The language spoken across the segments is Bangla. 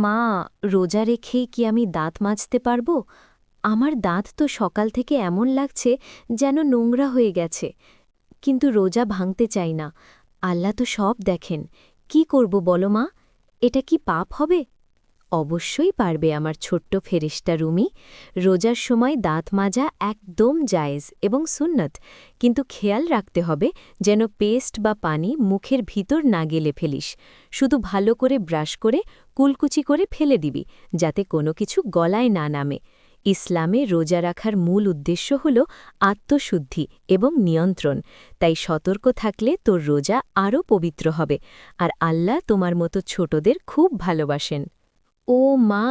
মা, রোজা রেখে কি আমি দাঁত মাজতে পারবো? আমার দাঁত তো সকাল থেকে এমন লাগছে যেন নোংরা হয়ে গেছে। কিন্তু রোজা ভাঙতে চাই না। আল্লাহ তো সব দেখেন। কি করব বলো মা? এটা কি পাপ হবে? অবশ্যই পারবে আমার ছোট্ট ফেরেশতা রুমি। রোজার সময় দাঁত মাজা একদম জায়েজ এবং সুন্নত, কিন্তু খেয়াল রাখতে হবে যেন পেস্ট বা পানি মুখের ভিতর না গেলে ফেলিস। শুধু ভালো করে ব্রাশ করে কুলকুচি করে ফেলে দিবি, যাতে কোনো কিছু গলায় না নামে। ইসলামে রোজা রাখার মূল উদ্দেশ্য হল আত্মশুদ্ধি এবং নিয়ন্ত্রণ, তাই সতর্ক থাকলে তোর রোজা আরও পবিত্র হবে। আর আল্লাহ তোমার মতো ছোটদের খুব ভালোবাসেন। ও মা,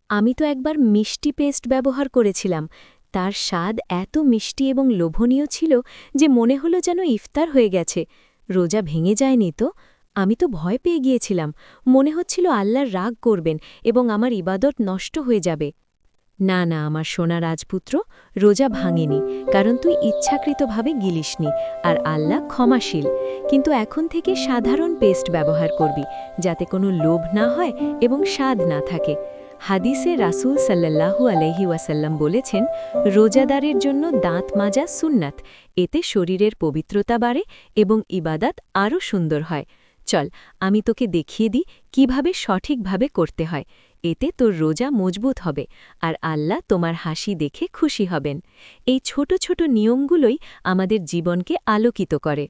আমি তো একবার মিষ্টি পেস্ট ব্যবহার করেছিলাম। তার স্বাদ এত মিষ্টি এবং লোভনীয় ছিল যে মনে হলো যেন ইফতার হয়ে গেছে। রোজা ভেঙে যায়নি তো? আমি তো ভয় পেয়ে গিয়েছিলাম। মনে হচ্ছিল আল্লাহর রাগ করবেন এবং আমার ইবাদত নষ্ট হয়ে যাবে। না না আমার সোনা রাজপুত্র, রোজা ভাঙেনি, কারণ তুই ইচ্ছাকৃতভাবে গিলিসনি, আর আল্লাহ ক্ষমাশীল। কিন্তু এখন থেকে সাধারণ পেস্ট ব্যবহার করবি, যাতে কোনো লোভ না হয় এবং স্বাদ না থাকে। হাদিসে রাসূল সাল্লাল্লাহু আলাইহি ওয়াসাল্লাম বলেছেন, রোজাদারের জন্য দাঁত মাজা সুন্নাত, এতে শরীরের পবিত্রতা বাড়ে এবং ইবাদাত আরও সুন্দর হয়। চল, আমি তোকে দেখিয়ে দিই কিভাবে সঠিকভাবে করতে হয়। এতে তোর রোজা মজবুত হবে, আর আল্লাহ তোমার হাসি দেখে খুশি হবেন। এই ছোট ছোট নিয়মগুলোই আমাদের জীবনকে আলোকিত করে।